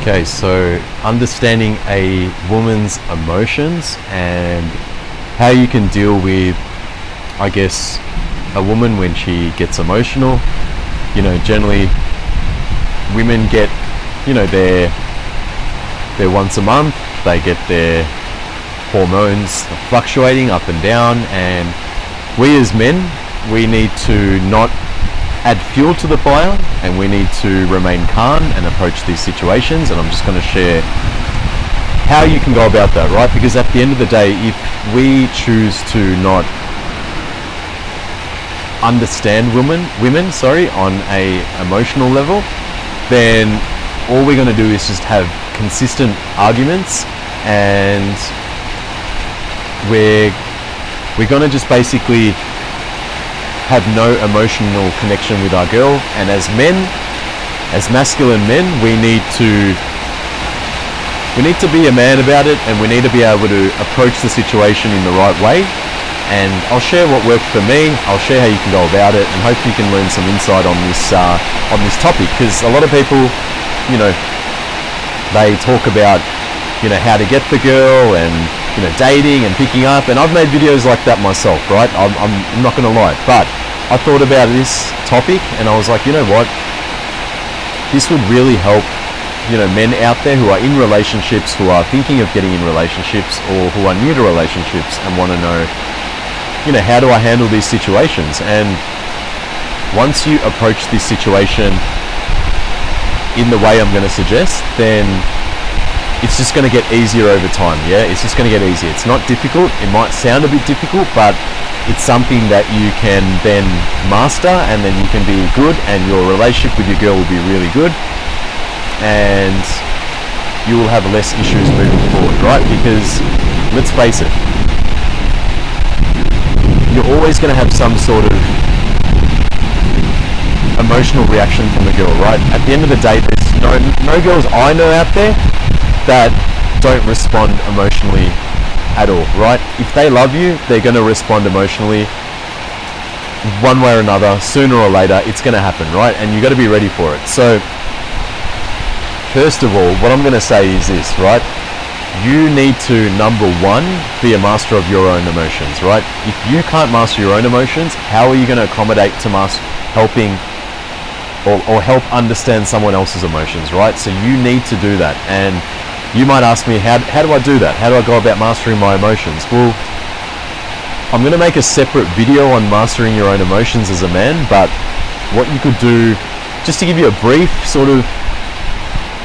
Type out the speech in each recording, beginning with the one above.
Okay, so understanding a woman's emotions and how you can deal with, I guess, a woman when she gets emotional. You know, generally women get, you know, their once a month, they get their hormones fluctuating up and down, and we as men, we need to not add fuel to the fire, and we need to remain calm and approach these situations. And I'm just going to share how you can go about that, right? Because at the end of the day, if we choose to not understand women on a emotional level, then all we're going to do is just have consistent arguments, and we're going to just basically have no emotional connection with our girl. And as men, as masculine men, we need to be a man about it, and we need to be able to approach the situation in the right way. And I'll share what worked for me, I'll share how you can go about it, and hopefully you can learn some insight on this topic. Because a lot of people, you know, they talk about, you know, how to get the girl, and, you know, dating and picking up, and I've made videos like that myself, right? I'm not gonna lie, but I thought about this topic and I was like, you know what, this would really help, you know, men out there who are in relationships, who are thinking of getting in relationships, or who are new to relationships and want to know, you know, how do I handle these situations? And once you approach this situation in the way I'm going to suggest, then it's just going to get easier over time. Yeah, it's just going to get easier. It's not difficult. It might sound a bit difficult, but it's something that you can then master, and then you can be good, and your relationship with your girl will be really good, and you will have less issues moving forward, right? Because let's face it, you're always going to have some sort of emotional reaction from the girl, right? At the end of the day, there's no girls I know out there that don't respond emotionally at all, right? If they love you, they're going to respond emotionally one way or another. Sooner or later, it's going to happen, right? And you got to be ready for it. So first of all, what I'm going to say is this, right? You need to, number one, be a master of your own emotions, right? If you can't master your own emotions, how are you going to accommodate to helping or help understand someone else's emotions, right? So you need to do that. And you might ask me, how do I do that? How do I go about mastering my emotions? Well, I'm going to make a separate video on mastering your own emotions as a man, but what you could do, just to give you a brief sort of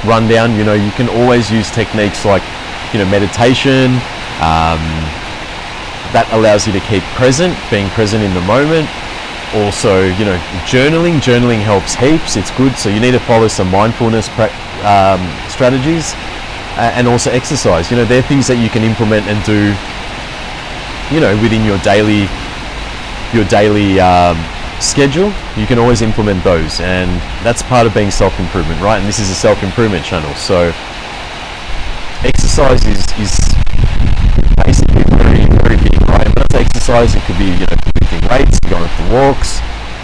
rundown, you know, you can always use techniques like, you know, meditation, that allows you to keep present, being present in the moment. Also, you know, journaling helps heaps. It's good. So you need to follow some mindfulness strategies. And also exercise. You know, they're things that you can implement and do, you know, within your daily schedule. You can always implement those, and that's part of being self-improvement, right? And this is a self-improvement channel, so exercise is basically very, very big, right? And when I say exercise, it could be, you know, lifting weights, going for walks.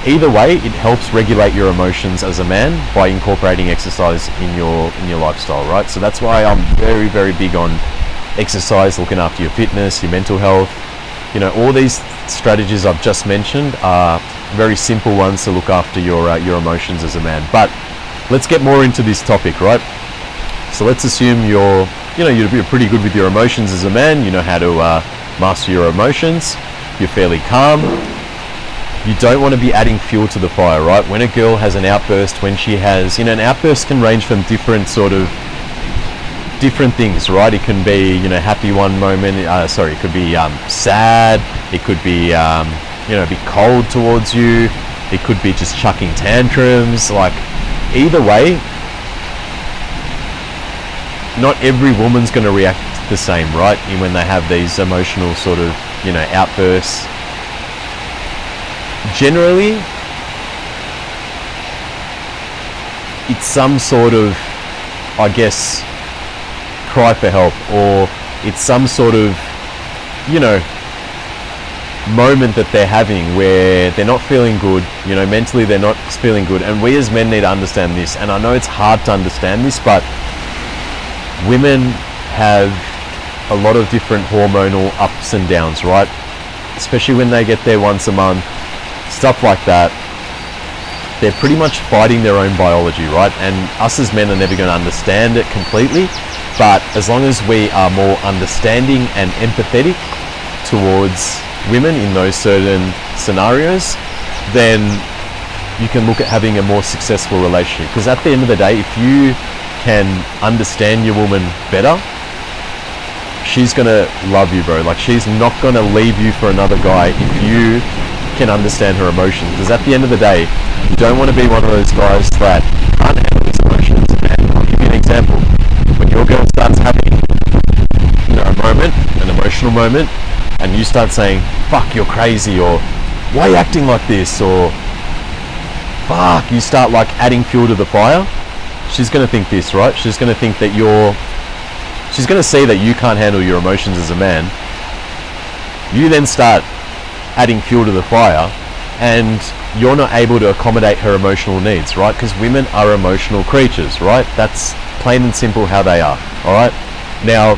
Either way, it helps regulate your emotions as a man by incorporating exercise in your lifestyle, right? So that's why I'm very, very big on exercise, looking after your fitness, your mental health. You know, all these strategies I've just mentioned are very simple ones to look after your emotions as a man. But let's get more into this topic, right? So let's assume you're pretty good with your emotions as a man. You know how to master your emotions. You're fairly calm. You don't want to be adding fuel to the fire, right? When a girl has an outburst, when she has, you know, an outburst can range from different things, right? It can be, you know, happy one moment, it could be sad, it could be, you know, be cold towards you, it could be just chucking tantrums. Like, either way, not every woman's going to react the same, right? When they have these emotional sort of, you know, outbursts. Generally, it's some sort of, I guess, cry for help, or it's some sort of, you know, moment that they're having where they're not feeling good, you know, mentally they're not feeling good. And we as men need to understand this, and I know it's hard to understand this, but women have a lot of different hormonal ups and downs, right? Especially when they get there once a month, stuff like that. They're pretty much fighting their own biology, right? And us as men are never going to understand it completely, but as long as we are more understanding and empathetic towards women in those certain scenarios, then you can look at having a more successful relationship. Because at the end of the day, if you can understand your woman better, she's gonna love you, bro. Like, she's not gonna leave you for another guy if you can understand her emotions. Because at the end of the day, you don't want to be one of those guys that can't handle his emotions. And I'll give you an example. When your girl starts having, a moment, an emotional moment, and you start saying, fuck, you're crazy, or why are you acting like this, or fuck, you start like adding fuel to the fire, she's going to think this, right? She's going to think that she's going to see that you can't handle your emotions as a man. You then start adding fuel to the fire, and you're not able to accommodate her emotional needs, right? Because women are emotional creatures, right? That's plain and simple how they are, all right? Now,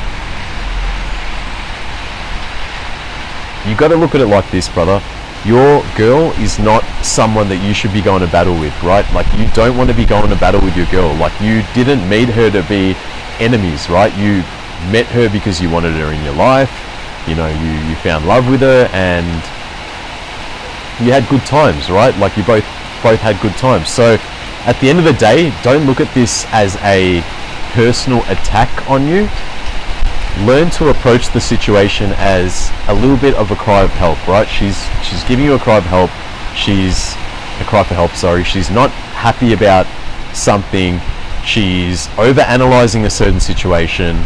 you got to look at it like this, brother. Your girl is not someone that you should be going to battle with, right? Like, you don't want to be going to battle with your girl. Like, you didn't meet her to be enemies, right? You met her because you wanted her in your life. You found love with her, and you had good times, right? Like, you both had good times. So at the end of the day, don't look at this as a personal attack on you. Learn to approach the situation as a little bit of a cry of help, right? She's giving you a cry of help. She's a cry for help, sorry. She's not happy about something. She's over-analyzing a certain situation.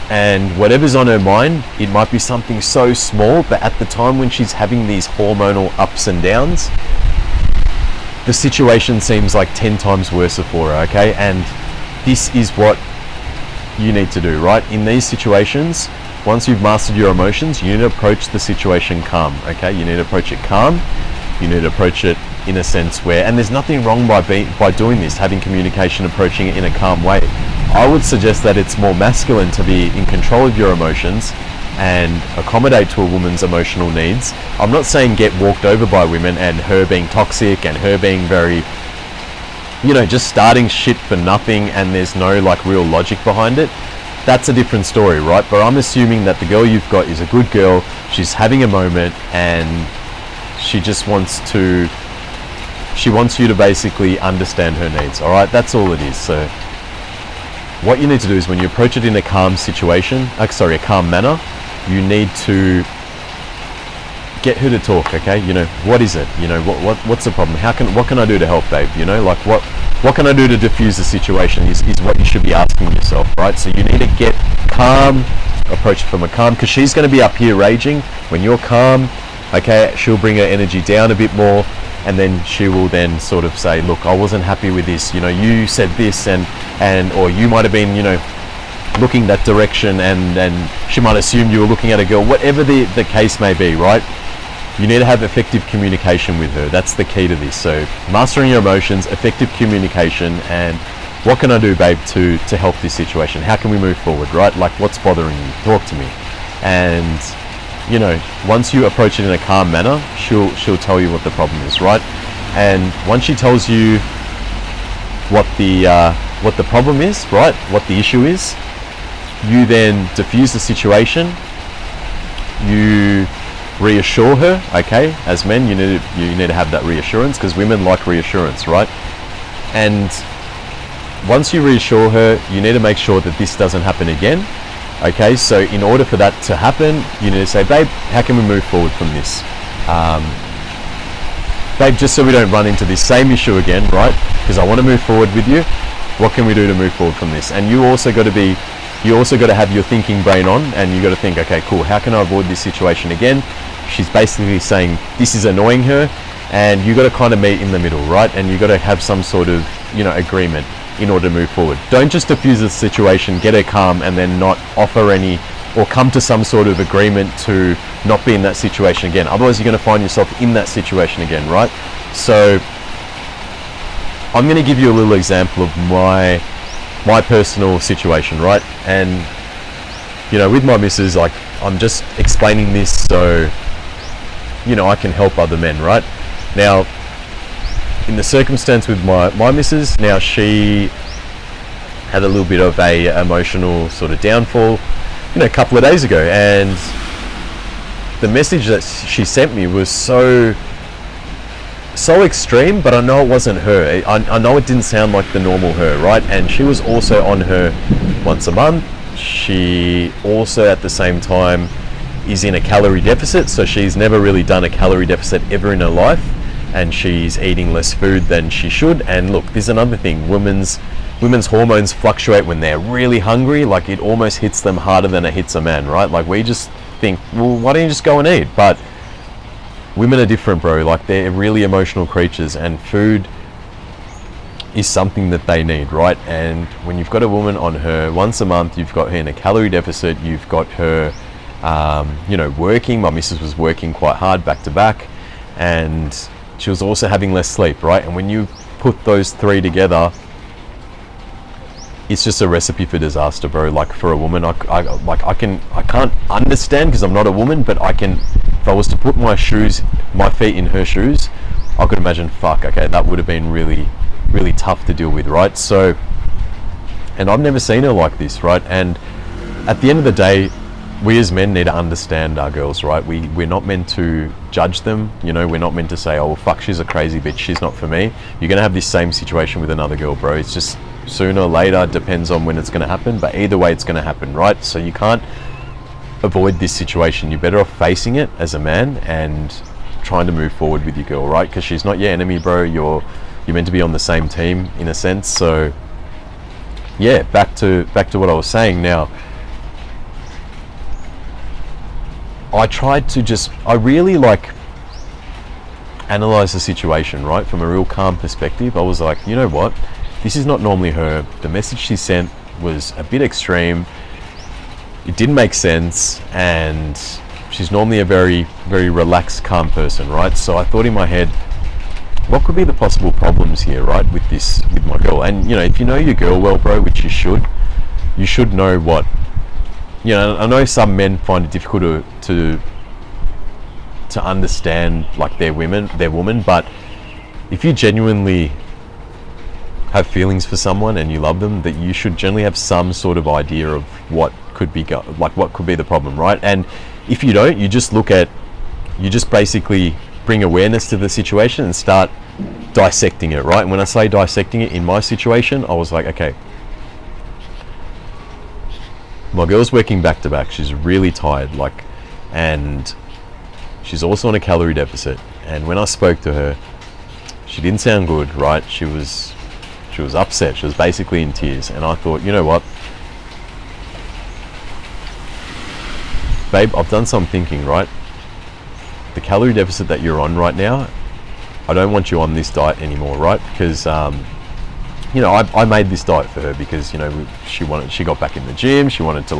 And whatever's on her mind, it might be something so small, but at the time when she's having these hormonal ups and downs, the situation seems like 10 times worse for her, okay? And this is what you need to do, right? In these situations, once you've mastered your emotions, you need to approach the situation calm, okay? You need to approach it calm. You need to approach it in a sense where, and there's nothing wrong by doing this, having communication, approaching it in a calm way. I would suggest that it's more masculine to be in control of your emotions and accommodate to a woman's emotional needs. I'm not saying get walked over by women and her being toxic and her being very, just starting shit for nothing and there's no like real logic behind it. That's a different story, right? But I'm assuming that the girl you've got is a good girl. She's having a moment and she just wants you to basically understand her needs, all right? That's all it is. So what you need to do is when you approach it in a calm situation, a calm manner, you need to get her to talk, okay? What is it? What's the problem? What can I do to help, babe? Like what can I do to diffuse the situation is what you should be asking yourself, right? So you need to get calm, approach it from a calm, because she's going to be up here raging. When you're calm, okay, she'll bring her energy down a bit more, and then she will then sort of say, look, I wasn't happy with this, you said this, and or you might have been, looking that direction, and she might assume you were looking at a girl, whatever the case may be, right? You need to have effective communication with her. That's the key to this. So mastering your emotions, effective communication, and what can I do, babe, to help this situation? How can we move forward, right? Like, what's bothering you? Talk to me. And once you approach it in a calm manner, she'll tell you what the problem is, right? And once she tells you what the problem is, right? What the issue is, you then diffuse the situation. You reassure her, okay? As men, you need to have that reassurance, because women like reassurance, right? And once you reassure her, you need to make sure that this doesn't happen again. Okay, so in order for that to happen, you need to say, babe, how can we move forward from this? Babe, just so we don't run into this same issue again, right? Because I want to move forward with you. What can we do to move forward from this? And you also got to have your thinking brain on, and you got to think, okay, cool, how can I avoid this situation again? She's basically saying this is annoying her, and you got to kind of meet in the middle, right? And you got to have some sort of, agreement in order to move forward. Don't just diffuse the situation, get her calm, and then not offer any, or come to some sort of agreement to not be in that situation again. Otherwise, you're going to find yourself in that situation again, right? So I'm going to give you a little example of my my personal situation, right? And with my missus, like, I'm just explaining this so I can help other men, right? Now, in the circumstance with my missus, now she had a little bit of a emotional sort of downfall a couple of days ago, and the message that she sent me was so extreme, but I know it wasn't her. I know it didn't sound like the normal her, right? And she was also on her once a month. She also at the same time is in a calorie deficit, so she's never really done a calorie deficit ever in her life, and she's eating less food than she should. And look, there's another thing, women's hormones fluctuate when they're really hungry. Like, it almost hits them harder than it hits a man, right? Like, we just think, well, why don't you just go and eat? But women are different, bro. Like, they're really emotional creatures, and food is something that they need, right? And when you've got a woman on her once a month, you've got her in a calorie deficit, you've got her working. My missus was working quite hard back to back, and she was also having less sleep, right? And when you put those three together, it's just a recipe for disaster, bro. Like, for a woman, I can't understand, because I'm not a woman, but I can, if I was to put my feet in her shoes, I could imagine, okay, that would have been really, really tough to deal with, right? So, and I've never seen her like this, right? And at the end of the day, we as men need to understand our girls, right? We're not meant to judge them, we're not meant to say, oh, fuck, she's a crazy bitch, she's not for me. You're gonna have this same situation with another girl, bro. It's just sooner or later, depends on when it's gonna happen, but either way it's gonna happen, right? So you can't avoid this situation. You're better off facing it as a man and trying to move forward with your girl, right? Because she's not your enemy, bro. You're meant to be on the same team in a sense. So yeah, back to what I was saying. Now, I really analyze the situation, right? From a real calm perspective. I was like, you know what? This is not normally her. The message she sent was a bit extreme. It didn't make sense, and she's normally a very, very relaxed, calm person, right? So I thought in my head, what could be the possible problems here, right, with my girl? And if you know your girl well, bro, which you should know what. I know some men find it difficult to understand, like, their woman, but if you genuinely have feelings for someone and you love them, that you should generally have some sort of idea of what could be the problem, right? And if you don't, you just basically bring awareness to the situation and start dissecting it, right? And when I say dissecting it, in my situation, I was like, okay, my girl's working back to back. She's really tired, and she's also on a calorie deficit. And when I spoke to her, she didn't sound good, right? She was upset. She was basically in tears. And I thought, you know what, babe, I've done some thinking, right? The calorie deficit that you're on right now, I don't want you on this diet anymore, right? Because I made this diet for her because she got back in the gym. She wanted to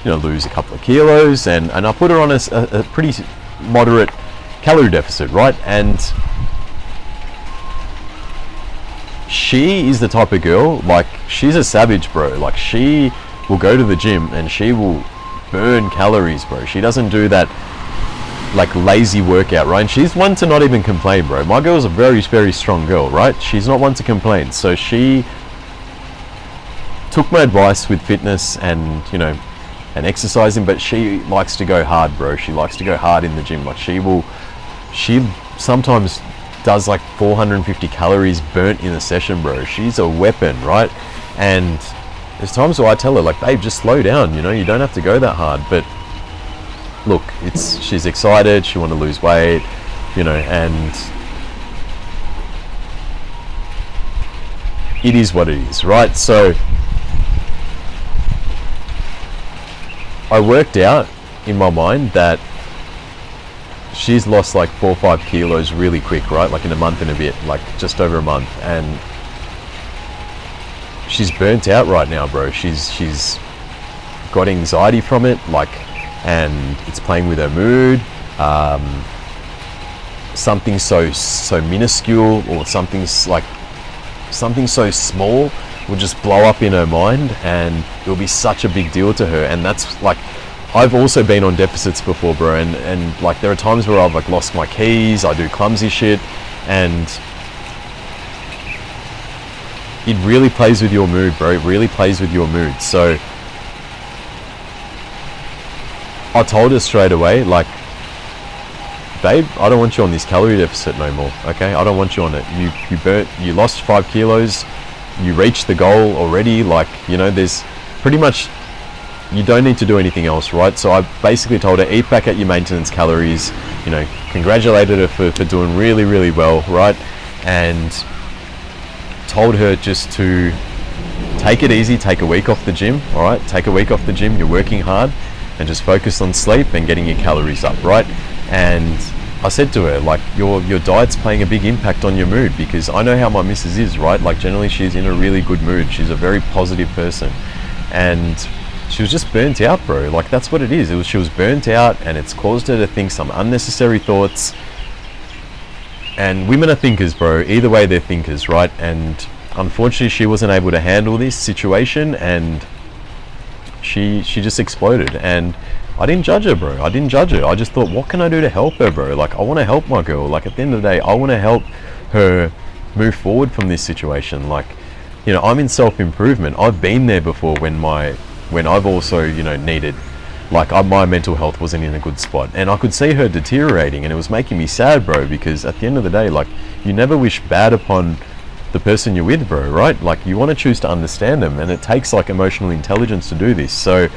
lose a couple of kilos, and I put her on a pretty moderate calorie deficit, right? And she is the type of girl, she's a savage, bro. Like, she will go to the gym and she will burn calories, bro. She doesn't do that lazy workout, right? And she's one to not even complain, bro. My girl's a very, very strong girl, right? She's not one to complain. So she took my advice with fitness and and exercising, but she likes to go hard, bro. She likes to go hard in the gym. She sometimes does 450 calories burnt in a session, bro. She's a weapon, right? And there's times where I tell her, babe, just slow down, you don't have to go that hard. But look, she's excited, she wants to lose weight, and it is what it is, right? So I worked out in my mind that she's lost 4 or 5 kilos really quick, right? In a month and a bit, just over a month, and she's burnt out right now, bro. She's got anxiety from it, and it's playing with her mood. Something so minuscule, or something so small will just blow up in her mind, and it'll be such a big deal to her. And that's like, I've also been on deficits before, bro, and like there are times where I've like lost my keys, I do clumsy shit, and it really plays with your mood, bro. It really plays with your mood. So I told her straight away, like, babe, I don't want you on this calorie deficit no more, okay? I don't want you on it. You lost 5 kilos, you reached the goal already, like, you know, there's pretty much, you don't need to do anything else, right? So I basically told her, eat back at your maintenance calories, you know, congratulated her for doing really, really well, right? And told her just to take it easy, take a week off the gym, all right? Take a week off the gym, you're working hard, and just focus on sleep and getting your calories up, right? And I said to her, like, your diet's playing a big impact on your mood, because I know how my missus is, right? Like, generally she's in a really good mood. She's a very positive person, and she was just burnt out, bro. Like, that's what it is. She was burnt out, and it's caused her to think some unnecessary thoughts. And women are thinkers, bro. Either way, they're thinkers, right? And unfortunately, she wasn't able to handle this situation, and she just exploded. And I didn't judge her, bro. I didn't judge her. I just thought, what can I do to help her, bro? Like, I want to help my girl. Like, at the end of the day, I want to help her move forward from this situation. Like, you know, I'm in self-improvement. I've been there before when I've also, you know, needed, like, my mental health wasn't in a good spot, and I could see her deteriorating, and it was making me sad, bro, because at the end of the day, like, you never wish bad upon the person you're with, bro, right? Like, you want to choose to understand them, and it takes like emotional intelligence to do this. So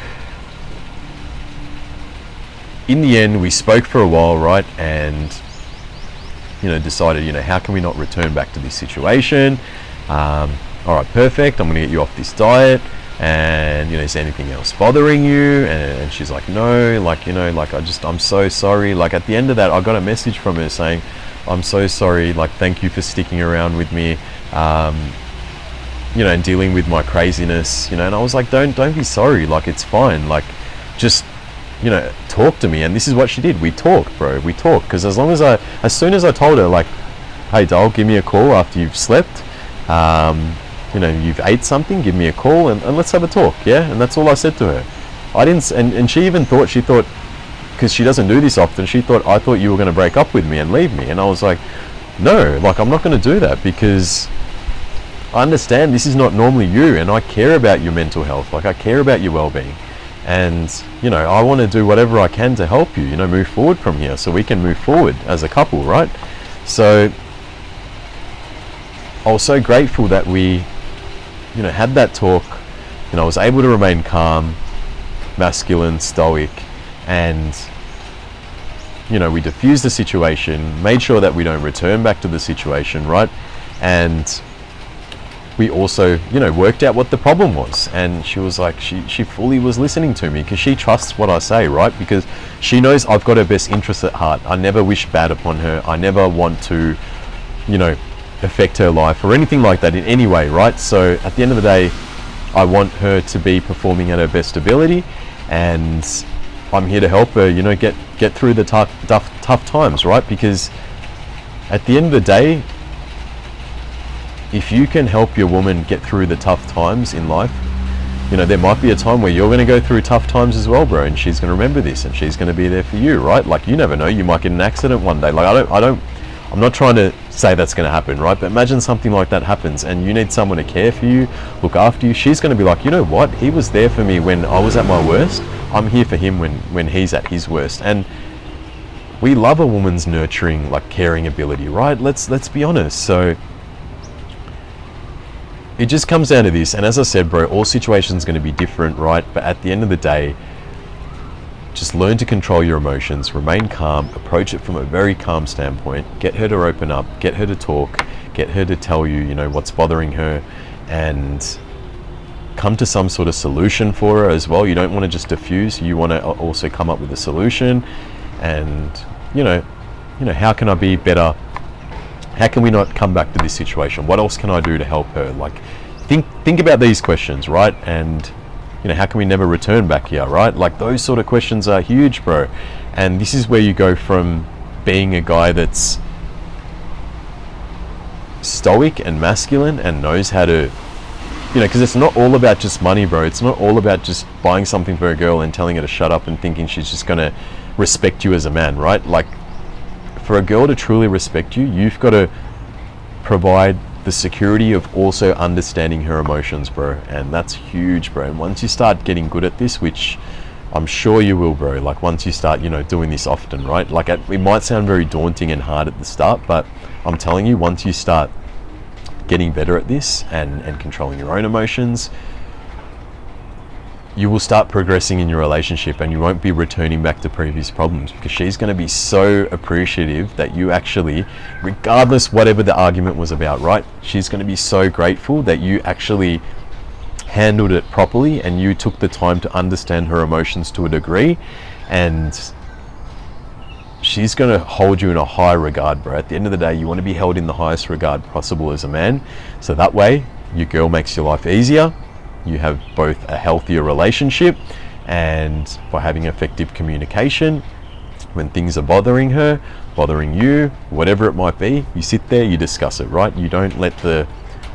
in the end, we spoke for a while, right? And, you know, decided, you know, how can we not return back to this situation? All right, perfect. I'm going to get you off this diet. And, you know, is anything else bothering you? And she's like, no, like, you know, like, I'm so sorry. Like, at the end of that, I got a message from her saying, I'm so sorry. Like, thank you for sticking around with me, you know, and dealing with my craziness, you know. And I was like, don't be sorry. Like, it's fine. Like, just, you know, talk to me. And this is what she did. We talked, bro. We talked. Because as soon as I told her, like, hey, doll, give me a call after you've slept, you know, you've ate something, give me a call, and let's have a talk, yeah? And that's all I said to her. I didn't, and she even thought, because she doesn't do this often, I thought you were going to break up with me and leave me. And I was like, no, like, I'm not going to do that, because I understand this is not normally you, and I care about your mental health. Like, I care about your well-being. And, you know, I want to do whatever I can to help you, you know, move forward from here so we can move forward as a couple, right? So I was so grateful that we, you know, had that talk. You know, I was able to remain calm, masculine, stoic, and, you know, we diffused the situation, made sure that we don't return back to the situation, right? And we also, you know, worked out what the problem was. And she was like, she fully was listening to me, because she trusts what I say, right? Because she knows I've got her best interests at heart. I never wish bad upon her. I never want to, you know, affect her life or anything like that in any way, right? So at the end of the day, I want her to be performing at her best ability, and I'm here to help her, you know, get through the tough times, right? Because at the end of the day, if you can help your woman get through the tough times in life, you know, there might be a time where you're going to go through tough times as well, bro, and she's going to remember this, and she's going to be there for you, right? Like, you never know, you might get an accident one day. Like, I'm not trying to say that's going to happen, right? But imagine something like that happens, and you need someone to care for you, look after you. She's going to be like, you know what? He was there for me when I was at my worst. I'm here for him when he's at his worst. And we love a woman's nurturing, like, caring ability, right? Let's be honest. So it just comes down to this. And as I said, bro, all situations going to be different, right? But at the end of the day, just learn to control your emotions, remain calm, approach it from a very calm standpoint, get her to open up, get her to talk, get her to tell you, you know, what's bothering her, and come to some sort of solution for her as well. You don't want to just diffuse, you want to also come up with a solution. And, you know, how can I be better? How can we not come back to this situation? What else can I do to help her? Like, think about these questions, right? And, you know, how can we never return back here, right? Like, those sort of questions are huge, bro. And this is where you go from being a guy that's stoic and masculine and knows how to because it's not all about just money, bro. It's not all about just buying something for a girl and telling her to shut up and thinking she's just gonna respect you as a man, right? Like, for a girl to truly respect you, you've got to provide the security of also understanding her emotions, bro. And that's huge, bro. And once you start getting good at this, which I'm sure you will, bro, like once you start, doing this often, right? Like, it might sound very daunting and hard at the start, but I'm telling you, once you start getting better at this and controlling your own emotions, you will start progressing in your relationship, and you won't be returning back to previous problems, because she's going to be so appreciative that you actually, regardless whatever the argument was about, right? She's going to be so grateful that you actually handled it properly and you took the time to understand her emotions to a degree, and she's going to hold you in a high regard, bro. At the end of the day, you want to be held in the highest regard possible as a man, so that way your girl makes your life easier. You have both a healthier relationship, and by having effective communication, when things are bothering her, bothering you, whatever it might be, you sit there, you discuss it, right? You don't let the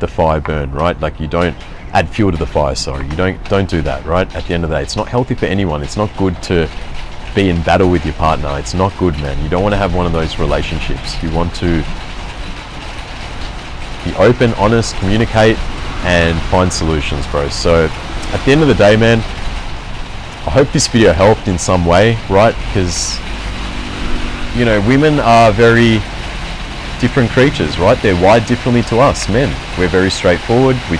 fire burn, right? Like, you don't add fuel to the fire, sorry. You don't do that, right? At the end of the day, it's not healthy for anyone. It's not good to be in battle with your partner. It's not good, man. You don't want to have one of those relationships. You want to be open, honest, communicate, and find solutions, bro. So at the end of the day, man, I hope this video helped in some way, right? Because women are very different creatures, right? They're wired differently to us men. We're very straightforward. We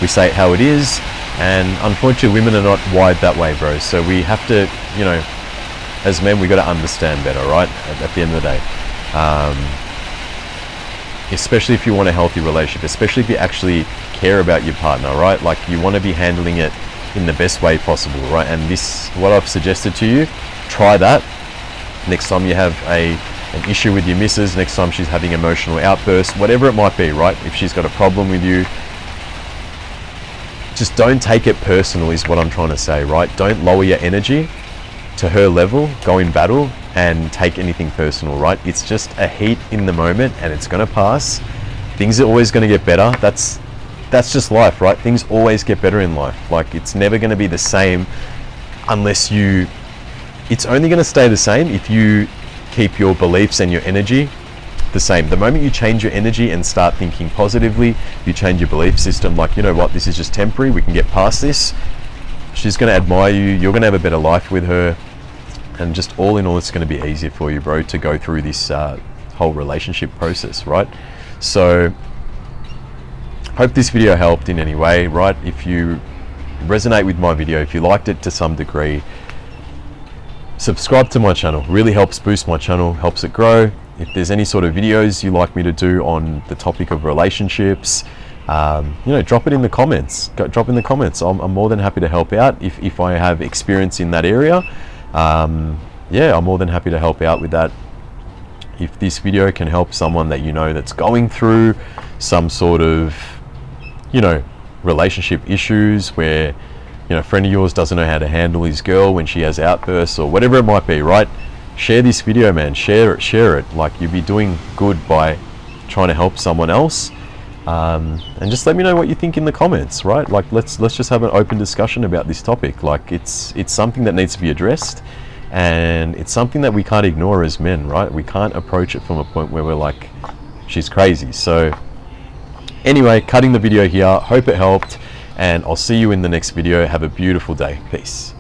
say it how it is, and unfortunately women are not wired that way, bro. So we have to, as men, we got to understand better, right? At the end of the day, especially if you want a healthy relationship, especially if you actually care about your partner, right? Like, you want to be handling it in the best way possible, right? And this, what I've suggested to you, try that next time you have an issue with your missus, next time she's having emotional outbursts, whatever it might be, right? If she's got a problem with you, just don't take it personal is what I'm trying to say, right? Don't lower your energy to her level, go in battle and take anything personal, right? It's just a heat in the moment, and it's going to pass. Things are always going to get better. That's just life, right? Things always get better in life. Like, it's never going to be the same unless it's only going to stay the same if you keep your beliefs and your energy the same. The moment you change your energy and start thinking positively, you change your belief system, like, you know what, this is just temporary, we can get past this. She's going to admire you, you're going to have a better life with her, and just all in all, it's going to be easier for you, bro, to go through this whole relationship process, right? So hope this video helped in any way, right? If you resonate with my video, if you liked it to some degree, subscribe to my channel. Really helps boost my channel, helps it grow. If there's any sort of videos you like me to do on the topic of relationships, drop it in the comments. Drop in the comments. I'm more than happy to help out if I have experience in that area. Yeah, I'm more than happy to help out with that. If this video can help someone that that's going through some sort of relationship issues, where a friend of yours doesn't know how to handle his girl when she has outbursts or whatever it might be, right? Share this video, man. Share it. Like, you'll be doing good by trying to help someone else. And just let me know what you think in the comments, right? Like, let's just have an open discussion about this topic. Like, it's something that needs to be addressed, and it's something that we can't ignore as men, right? We can't approach it from a point where we're like, she's crazy. So anyway, cutting the video here. Hope it helped, and I'll see you in the next video. Have a beautiful day. Peace.